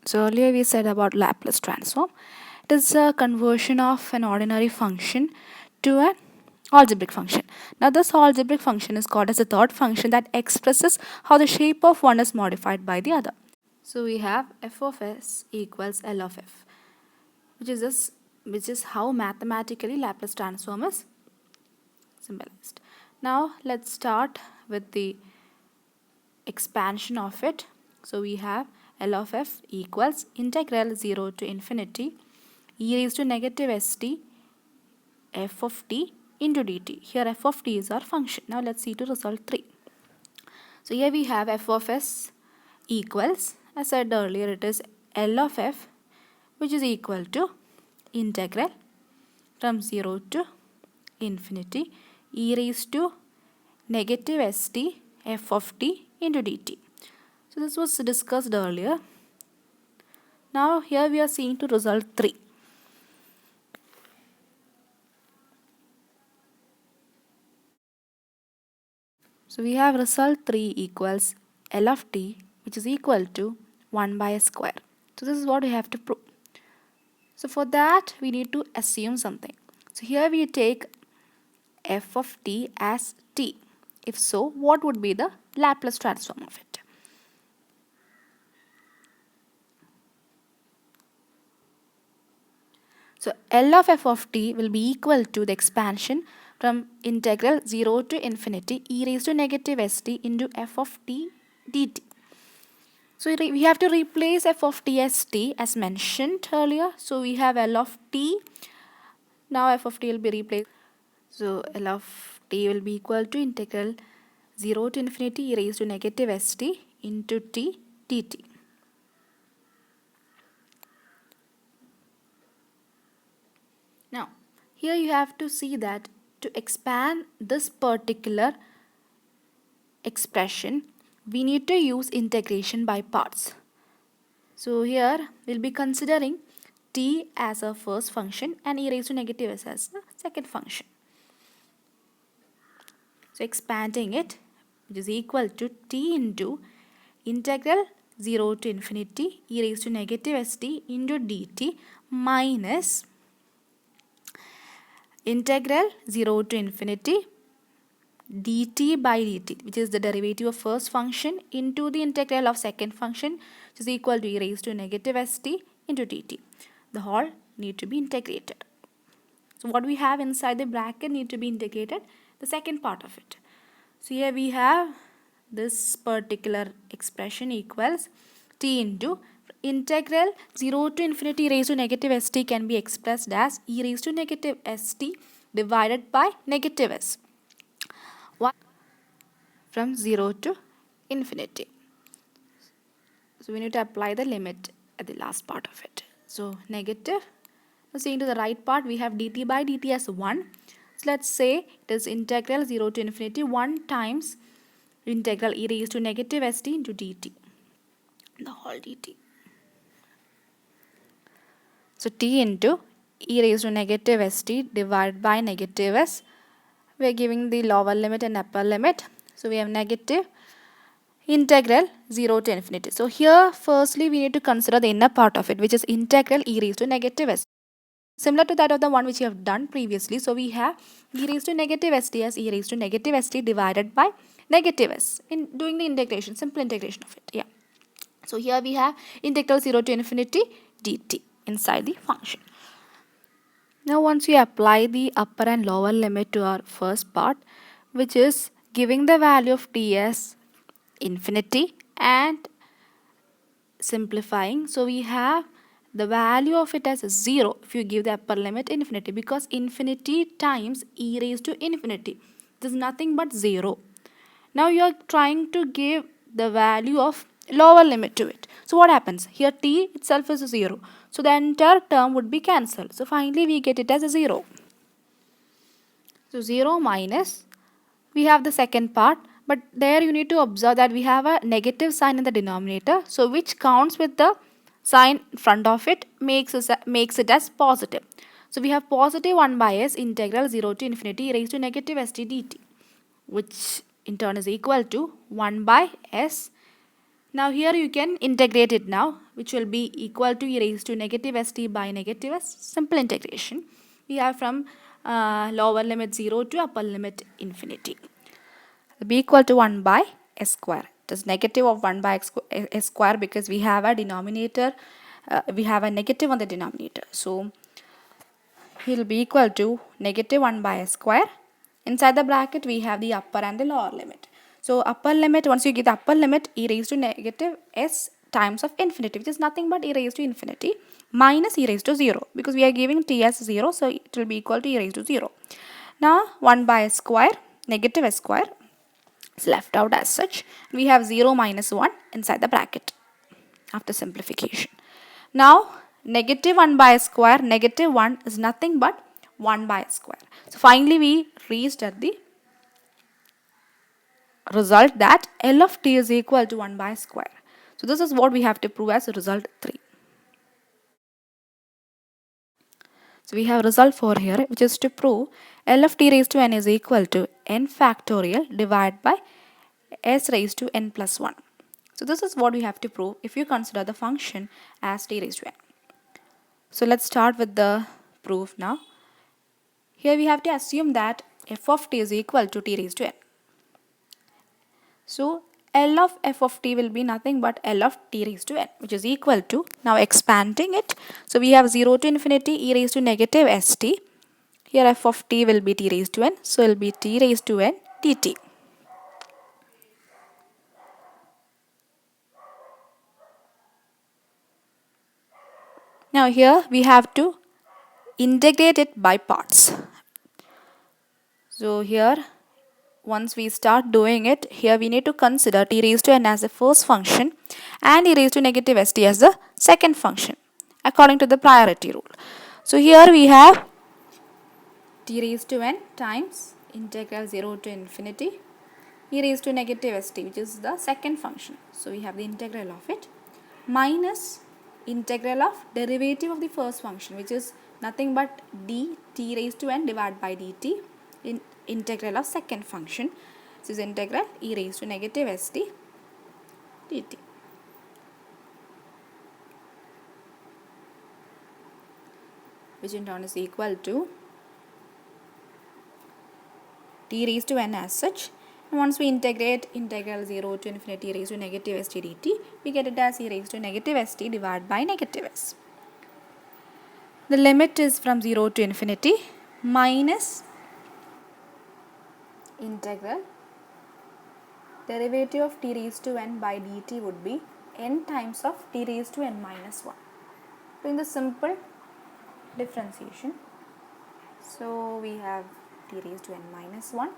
So earlier we said about Laplace transform. It is a conversion of an ordinary function to an algebraic function. Now this algebraic function is called as a third function that expresses how the shape of one is modified by the other. So we have f of s equals L of f, which is how mathematically Laplace transform is symbolized. Now let's start with the expansion of it. So we have L of f equals integral 0 to infinity e raised to negative st f of t into dt. Here f of t is our function. Now let's see to result 3. So here we have f of s equals, as I said earlier, it is L of f, which is equal to integral from 0 to infinity e raised to negative st f of t into dt. So this was discussed earlier. Now here we are seeing to result 3. So we have result 3 equals L of t, which is equal to 1 by s square. So this is what we have to prove. So for that we need to assume something. So here we take f of t as t. If so, what would be the Laplace transform of it? So L of f of t will be equal to the expansion from integral 0 to infinity e raised to negative st into f of t dt. So we have to replace f of t as mentioned earlier. So we have L of t. Now f of t will be replaced. So L of t will be equal to integral 0 to infinity e raised to negative st into t dt. Now here you have to see that to expand this particular expression, we need to use integration by parts. So here we'll be considering t as a first function and e raised to negative s as the second function. So expanding it, which is equal to t into integral 0 to infinity e raised to negative st into dt minus integral 0 to infinity dt by dt, which is the derivative of first function into the integral of second function, which is equal to e raised to negative st into dt. The whole need to be integrated. So what we have inside the bracket need to be integrated, the second part of it. So here we have this particular expression equals t into integral 0 to infinity e raised to negative st can be expressed as e raised to negative st divided by negative s. From 0 to infinity. So we need to apply the limit at the last part of it. So negative. Now seeing to the right part, we have dt by dt as 1. So let's say it is integral 0 to infinity 1 times integral e raised to negative st into dt. The whole dt. So t into e raised to negative st divided by negative s. We are giving the lower limit and upper limit. So we have negative integral 0 to infinity. So here firstly we need to consider the inner part of it, which is integral e raised to negative s. Similar to that of the one which you have done previously. So we have e raised to negative st as e raised to negative st divided by negative s in doing the integration, simple integration of it. Yeah. So here we have integral 0 to infinity dt inside the function. Now once we apply the upper and lower limit to our first part, which is giving the value of t as infinity and simplifying, so we have the value of it as 0 if you give the upper limit infinity, because infinity times e raised to infinity, this is nothing but 0. Now you are trying to give the value of lower limit to it. So what happens? Here t itself is 0. So the entire term would be cancelled. So finally we get it as a 0. So 0 minus, we have the second part, but there you need to observe that we have a negative sign in the denominator. So which counts with the sign in front of it makes it as positive. So we have positive 1 by s integral 0 to infinity raised to negative st dt, which in turn is equal to 1 by s Now here you can integrate it now, which will be equal to e raised to negative st by negative s. Simple integration. We have from lower limit 0 to upper limit infinity. Will be equal to 1 by s square. It is negative of 1 by s square because we have a denominator, we have a negative on the denominator. So it will be equal to negative 1 by s square. Inside the bracket we have the upper and the lower limit. So upper limit, once you get the upper limit, e raised to negative s times of infinity, which is nothing but e raised to infinity minus e raised to 0, because we are giving t as 0, so it will be equal to e raised to 0. Now 1 by s square, negative s square is left out as such. We have 0 minus 1 inside the bracket after simplification. Now negative 1 by s square, negative 1 is nothing but 1 by s square. So finally we reached at the result that L of t is equal to 1 by square. So this is what we have to prove as result 3. So we have result 4 here, which is to prove L of t raised to n is equal to n factorial divided by s raised to n plus 1. So this is what we have to prove if you consider the function as t raised to n. So let's start with the proof now. Here we have to assume that f of t is equal to t raised to n. So L of f of t will be nothing but L of t raised to n, which is equal to, now expanding it. So we have 0 to infinity e raised to negative st. Here f of t will be t raised to n. So it will be t raised to n dt. Now here we have to integrate it by parts. So here once we start doing it, here we need to consider t raised to n as the first function and e raised to negative st as the second function according to the priority rule. So here we have t raised to n times integral 0 to infinity e raised to negative st, which is the second function. So we have the integral of it minus integral of derivative of the first function, which is nothing but dt raised to n divided by dt in integral of second function. This is integral e raised to negative st dt. Which in turn is equal to t raised to n as such. And once we integrate integral 0 to infinity e raised to negative st dt, we get it as e raised to negative st divided by negative s. The limit is from 0 to infinity minus integral derivative of t raised to n by dt would be n times of t raised to n minus 1. So in the simple differentiation, so we have t raised to n minus 1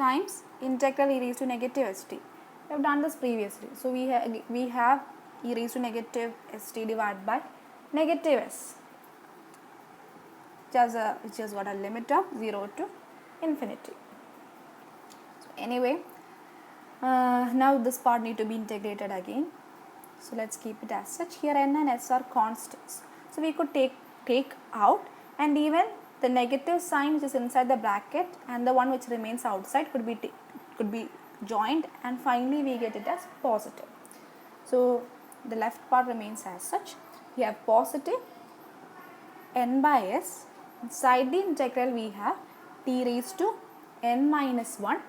times integral e raised to negative st. We have done this previously. So we have e raised to negative st divided by negative s, which has got a limit of 0 to infinity. So anyway, now this part need to be integrated again. So let's keep it as such. Here n and s are constants. So we could take out, and even the negative sign which is inside the bracket and the one which remains outside could be joined, and finally we get it as positive. So the left part remains as such. We have positive n by s. Inside the integral we have t raised to n minus 1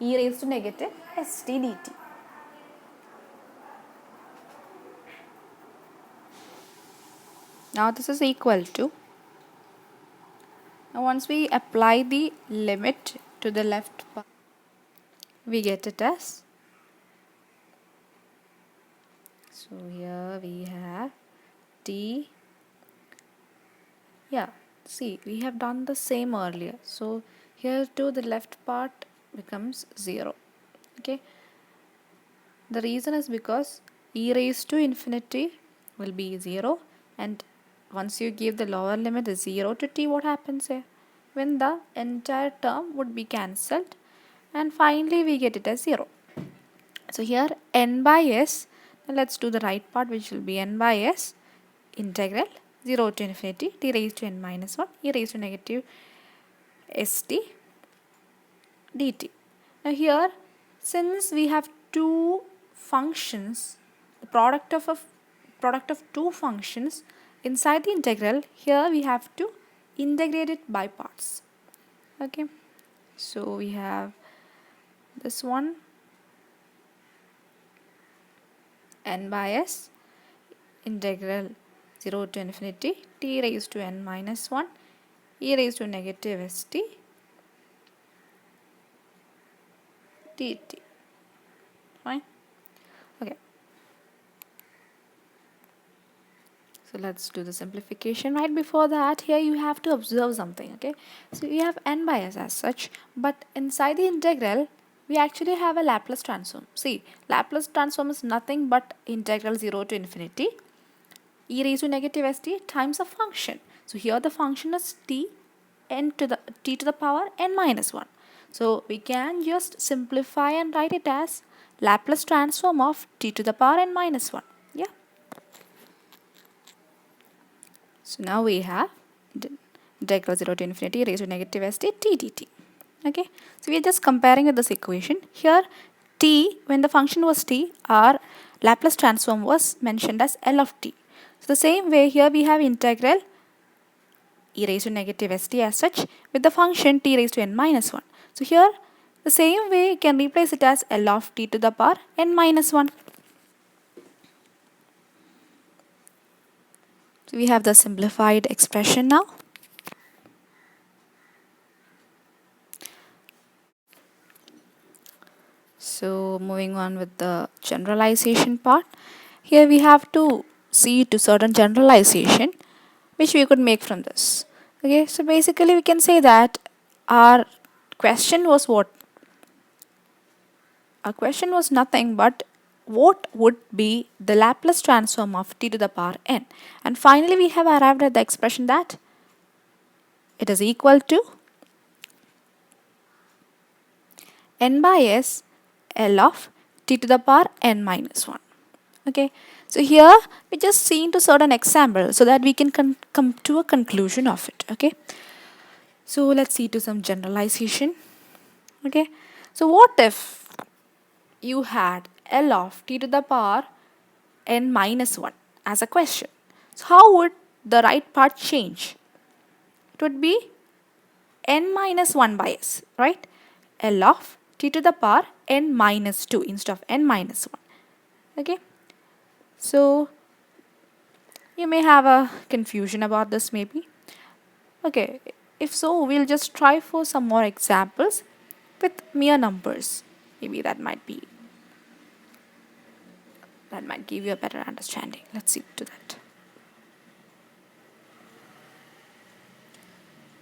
e raised to negative st dt. Now this is equal to, now once we apply the limit to the left part, we get it as, so here we have t, yeah, see we have done the same earlier. So here too the left part becomes 0. Okay, the reason is because e raised to infinity will be 0, and once you give the lower limit 0 to t, what happens here? When the entire term would be cancelled, and finally we get it as 0. So here n by s, now let's do the right part, which will be n by s integral 0 to infinity t raised to n minus 1 e raised to negative st dt. Now here, since we have two functions, the product of two functions inside the integral, here we have to integrate it by parts. Okay, so we have this one, n by s integral 0 to infinity t raised to n minus 1 e raised to negative st dt. Fine. Okay. So let's do the simplification. Right before that, here you have to observe something. Okay. So you have n by s as such, but inside the integral, we actually have a Laplace transform. See, Laplace transform is nothing but integral 0 to infinity e raised to negative st times a function. So here the function is t to the power n minus 1. So we can just simplify and write it as Laplace transform of t to the power n minus 1. Yeah. So now we have integral 0 to infinity e raised to negative st t dt. Okay. So we are just comparing with this equation. Here t, when the function was t, our Laplace transform was mentioned as L of t. So the same way here we have integral e raised to negative st as such with the function t raised to n minus 1. So here the same way you can replace it as L of t to the power n minus 1. So we have the simplified expression now. So moving on with the generalization part. Here we have to see to certain generalization which we could make from this. Okay, so basically we can say that our question was what? Our question was nothing but what would be the Laplace transform of t to the power n? And finally we have arrived at the expression that it is equal to n by s L of t to the power n minus 1. Okay, so here we just see into certain examples so that we can come to a conclusion of it. Okay, so let's see to some generalization. Okay, so what if you had L of t to the power n minus 1 as a question? So how would the right part change? It would be n minus 1 by s, right? L of t to the power n minus 2 instead of n minus 1. Okay, so you may have a confusion about this maybe. Okay, if so, we'll just try for some more examples with mere numbers. Maybe that might give you a better understanding. Let's see to that.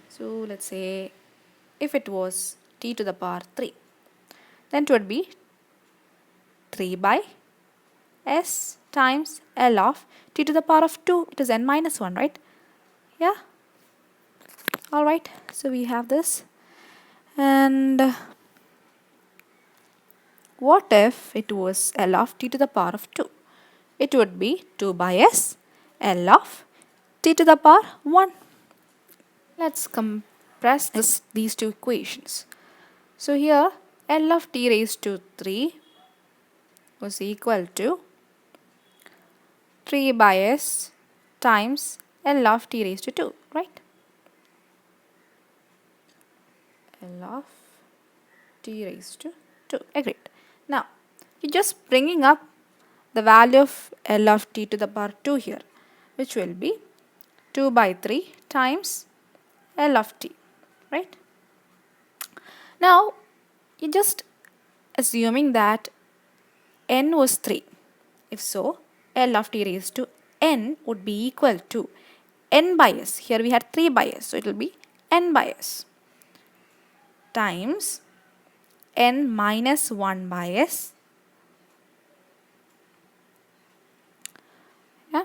So let's say if it was t to the power 3, then it would be 3 by s times L of t to the power of 2. It is n minus 1, right? Yeah. Alright, so we have this. And what if it was L of t to the power of 2? It would be 2 by s L of t to the power 1. Let's compress these two equations. So here L of t raised to 3 was equal to 3 by s times L of t raised to 2, right? L of t raised to 2. Agreed. Now, you're just bringing up the value of L of t to the power 2 here, which will be 2 by 3 times L of t, right? Now, you're just assuming that n was 3. If so, L of t raised to n would be equal to n by s. Here we had 3 by s, so it will be n by s times n minus 1 by s. Yeah.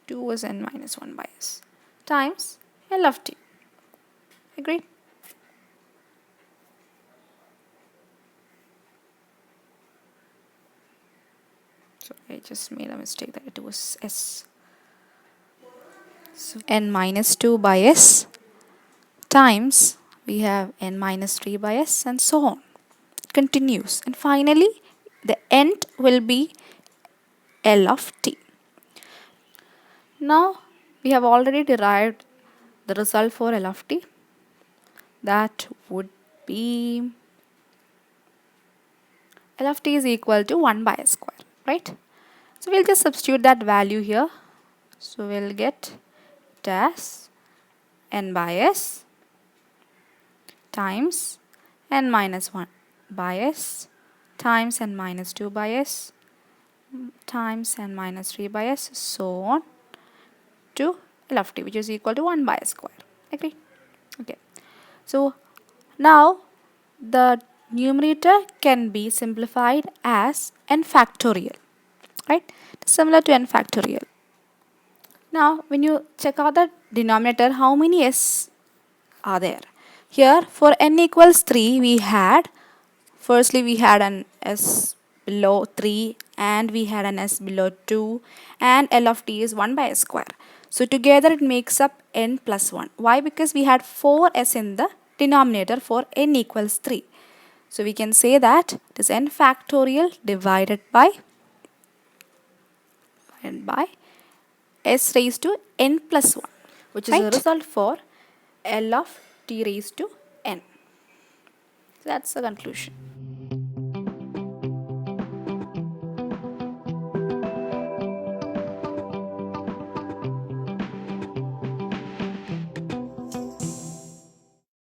2 was n minus 1 by s times L of t. Agreed? So I just made a mistake that it was s. So n minus 2 by s times we have n minus 3 by s, and so on. It continues. And finally, the end will be L of t. Now, we have already derived the result for L of t. That would be L of t is equal to 1 by s square, right? So we'll just substitute that value here. So we'll get it as n by s times n minus 1 by s times n minus 2 by s times n minus 3 by s, so on to L of t, which is equal to 1 by s square. Agree? Okay. So now the numerator can be simplified as n factorial, right? Similar to n factorial. Now, when you check out the denominator, how many s are there? Here, for n equals 3, firstly we had an s below 3 and we had an s below 2, and L of t is 1 by s square. So together it makes up n plus 1. Why? Because we had 4s in the denominator for n equals 3. So we can say that it is n factorial divided by s raised to n plus 1, which is a result for L of t raised to n. So that's the conclusion.